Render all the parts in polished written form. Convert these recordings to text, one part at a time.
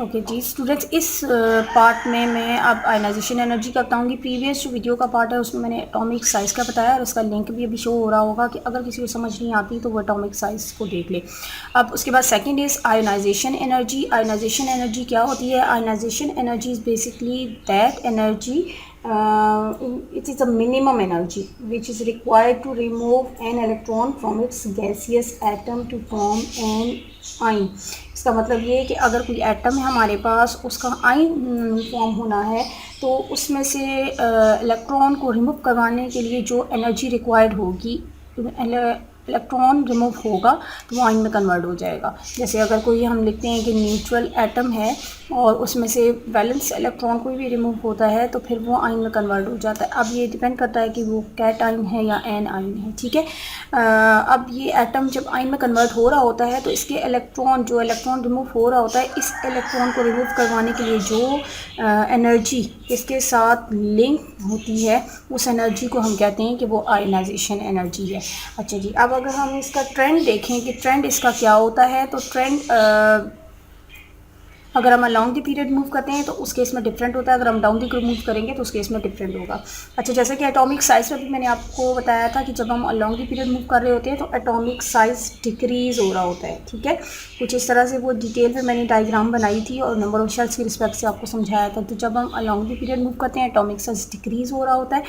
Okay जी students, इस part में मैं अब आयनाइजेशन एनर्जी का बताऊंगी। प्रीवियस जो वीडियो का पार्ट है उसमें मैंने एटॉमिक साइज़ का बताया और उसका लिंक भी अभी शो हो रहा होगा कि अगर किसी को समझ नहीं आती तो वो एटॉमिक साइज़ को देख ले। अब उसके बाद second is ionisation energy. Ionisation energy क्या होती है? Ionisation energy is basically that energy it is a minimum energy which is required to remove an electron from its gaseous atom to form an ion। इसका मतलब ये है कि अगर कोई एटम है हमारे पास, उसका आयन फॉर्म होना है तो उसमें से इलेक्ट्रॉन को रिमूव करवाने के लिए जो एनर्जी रिक्वायर्ड होगी, इलेक्ट्रॉन रिमूव होगा तो वो आयन में कन्वर्ट हो जाएगा। जैसे अगर कोई हम लिखते हैं कि न्यूट्रल एटम है और उसमें से वैलेंस इलेक्ट्रॉन कोई भी रिमूव होता है तो फिर वो आयन में कन्वर्ट हो जाता है। अब ये डिपेंड करता है कि वो कैट आयन है या एन आयन है, ठीक है। अब ये एटम जब आयन में कन्वर्ट हो रहा होता है तो इसके जो इलेक्ट्रॉन रिमूव हो रहा होता है, इस इलेक्ट्रॉन को रिमूव करवाने के लिए जो एनर्जी इसके साथ लिंक होती है उस एनर्जी को हम कहते हैं कि वो आयनाइजेशन एनर्जी है। अच्छा जी, अब अगर हम इसका ट्रेंड देखें कि ट्रेंड इसका क्या होता है, तो ट्रेंड अगर हम अलॉन्ग द पीरियड मूव करते हैं तो उस केस में डिफरेंट होता है, अगर हम डाउन द ग्रुप मूव करेंगे तो उस केस में डिफरेंट होगा। अच्छा, जैसे कि एटॉमिक साइज़ में भी मैंने आपको बताया था कि जब हम अलॉन्ग द पीरियड मूव कर रहे होते हैं तो एटॉमिक साइज़ डिक्रीज़ हो रहा होता है, ठीक है। कुछ इस तरह से वो डिटेल में मैंने डायग्राम बनाई थी और नंबर ऑफ शेल्स की रिस्पेक्ट से आपको समझाया था। तो जब हम अलॉन्ग द पीरियड मूव करते हैं एटॉमिक साइज़ डिक्रीज़ हो रहा होता है,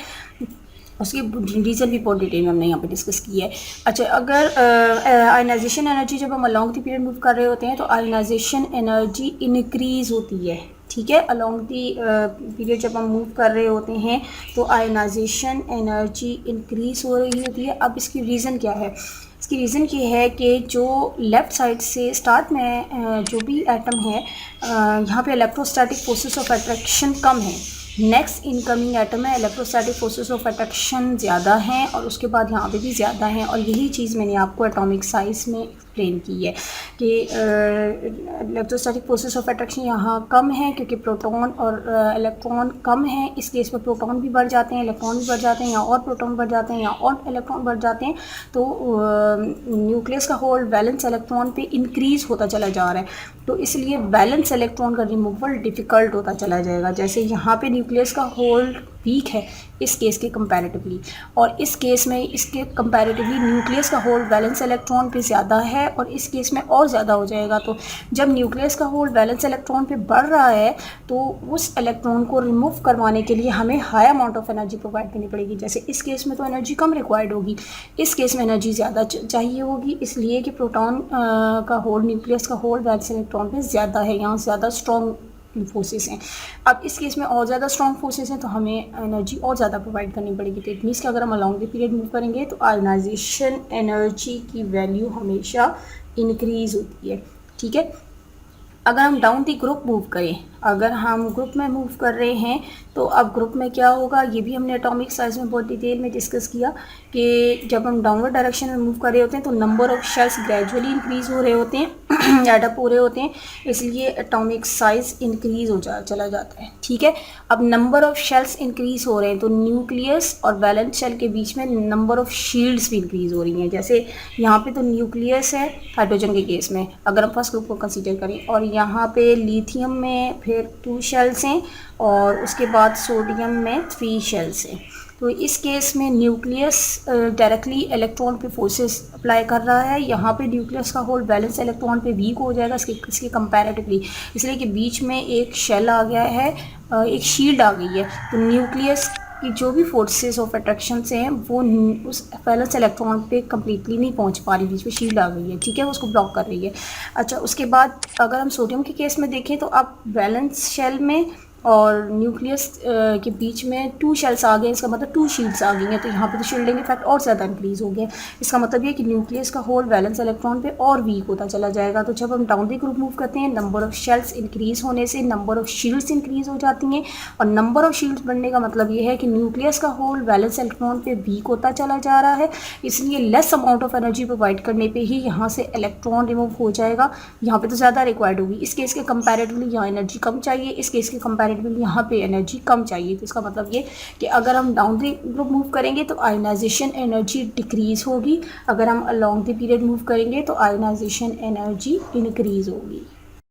उसकी रीज़न भी बहुत डिटेल में हमने यहाँ पे डिस्कस की है। अच्छा, अगर आयनाइजेशन एनर्जी जब हम अलॉन्ग द पीरियड मूव कर रहे होते हैं तो आयनाइजेशन एनर्जी इंक्रीज़ होती है, ठीक है। अलॉन्ग द पीरियड जब हम मूव कर रहे होते हैं तो आयनाइजेशन एनर्जी इंक्रीज़ हो रही होती है। अब इसकी रीज़न क्या है? इसकी रीज़न ये है कि जो लेफ़्ट साइड से स्टार्ट में जो भी एटम है, यहाँ पे इलेक्ट्रोस्टैटिक फोर्सेस ऑफ अट्रैक्शन कम है। नेक्स्ट इनकमिंग एटम है, इलेक्ट्रोस्टैटिक फोर्सेस ऑफ अट्रैक्शन ज़्यादा हैं और उसके बाद यहाँ पे भी ज़्यादा हैं। और यही चीज़ मैंने आपको एटॉमिक साइज़ में एक्सप्लेन की है कि इलेक्ट्रोस्टैटिक फोर्सेस ऑफ अट्रैक्शन यहाँ कम है क्योंकि प्रोटॉन और इलेक्ट्रॉन कम है। इस केस में प्रोटॉन भी बढ़ जाते हैं, इलेक्ट्रॉन भी बढ़ जाते हैं, या और प्रोटॉन बढ़ जाते हैं या और इलेक्ट्रॉन बढ़ जाते हैं, तो न्यूक्लियस का होल्ड वैलेंस इलेक्ट्रॉन पे इंक्रीज़ होता चला जा रहा है। तो इसलिए वैलेंस इलेक्ट्रॉन का रिमूवल डिफ़िकल्ट होता चला जाएगा। जैसे यहाँ पे न्यूक्लियस का होल्ड वीक है इस केस के कंपैरेटिवली, और इस केस में इसके कंपैरेटिवली न्यूक्लियस का होल्ड वैलेंस इलेक्ट्रॉन पे ज़्यादा है और इस केस में और ज़्यादा हो जाएगा। तो जब न्यूक्लियस का होल्ड वैलेंस इलेक्ट्रॉन पे बढ़ रहा है तो उस इलेक्ट्रॉन को रिमूव करवाने के लिए हमें high amount of energy provide करनी पड़ेगी। जैसे इस केस में तो एनर्जी कम रिक्वायर्ड होगी, इस केस में एनर्जी ज़्यादा चाहिए होगी, इसलिए कि प्रोटॉन का होल्ड, न्यूक्लियस का होल्ड वैलेंस इलेक्ट्रॉन पे ज़्यादा है, यहाँ ज़्यादा स्ट्रॉन्ग फोर्सेस हैं। अब इस केस में और ज़्यादा स्ट्रॉन्ग फोर्सेस हैं तो हमें एनर्जी और ज़्यादा प्रोवाइड करनी पड़ेगी। तो इट मीन्स कि अगर हम अलॉन्ग द पीरियड मूव करेंगे तो आयनाइजेशन एनर्जी की वैल्यू हमेशा इंक्रीज़ होती है, ठीक है। अगर हम डाउन द ग्रुप मूव करें, अगर हम ग्रुप में मूव कर रहे हैं तो अब ग्रुप में क्या होगा, ये भी हमने एटॉमिक साइज़ में बहुत डिटेल में डिस्कस किया कि जब हम डाउनवर्ड डायरेक्शन में मूव कर रहे होते हैं तो number of shells gradually increase हो रहे होते हैं, ऐड अप हो रहे होते हैं, इसलिए एटॉमिक साइज़ इंक्रीज़ चला जाता है, ठीक है। अब नंबर ऑफ़ शेल्स इंक्रीज़ हो रहे हैं तो न्यूक्लियस और वैलेंस शेल के बीच में नंबर ऑफ़ शील्ड्स भी इंक्रीज़ हो रही हैं। जैसे यहाँ पे तो न्यूक्लियस है हाइड्रोजन के केस में, अगर हम फर्स्ट ग्रुप को कंसीडर करें, और यहाँ पे लिथियम में फिर 2 शेल्स हैं और उसके बाद सोडियम में 3 शेल्स हैं। तो इस केस में न्यूक्लियस डायरेक्टली इलेक्ट्रॉन पे फोर्सेस अप्लाई कर रहा है, यहाँ पे न्यूक्लियस का होल्ड बैलेंस इलेक्ट्रॉन पे वीक हो जाएगा इसके कंपैरेटिवली, इसलिए कि बीच में एक शेल आ गया है, एक शील्ड आ गई है। तो न्यूक्लियस कि जो भी फोर्सेस ऑफ अट्रैक्शन से हैं वो उस वैलेंस इलेक्ट्रॉन पे कम्प्लीटली नहीं पहुंच पा रही, बीच में शील्ड आ गई है, ठीक है, उसको ब्लॉक कर रही है। अच्छा, उसके बाद अगर हम सोडियम के केस में देखें तो अब वैलेंस शेल में और न्यूक्लियस के बीच में 2 शेल्स आ गए, इसका मतलब 2 शील्ड्स आ गई हैं, तो यहाँ पे तो शील्डिंग इफेक्ट और ज़्यादा इंक्रीज़ हो गया। इसका मतलब ये कि न्यूक्लियस का होल्ड वैलेंस इलेक्ट्रॉन पे और वीक होता चला जाएगा। तो जब हम डाउन द ग्रुप मूव करते हैं, नंबर ऑफ़ शेल्स इंक्रीज़ होने से नंबर ऑफ़ शील्ड्स इंक्रीज़ हो जाती हैं, और नंबर ऑफ़ शील्ड्स बढ़ने का मतलब ये है कि न्यूक्लियस का होल्ड वैलेंस इलेक्ट्रॉन पे वीक होता चला जा रहा है, इसलिए less amount of energy provide करने पर ही यहाँ से इलेक्ट्रॉन रिमूव हो जाएगा। यहाँ पर तो ज़्यादा रिक्वायर्ड होगी, इस केस के कंपेरेटिवली यहाँ एनर्जी कम चाहिए, इस केस के कंपेरेटिवली यहाँ पे एनर्जी कम चाहिए। तो इसका मतलब ये कि अगर हम डाउन द ग्रुप मूव करेंगे तो आयनाइजेशन एनर्जी डिक्रीज़ होगी, अगर हम अलॉन्ग द पीरियड मूव करेंगे तो आयनाइजेशन एनर्जी इंक्रीज़ होगी।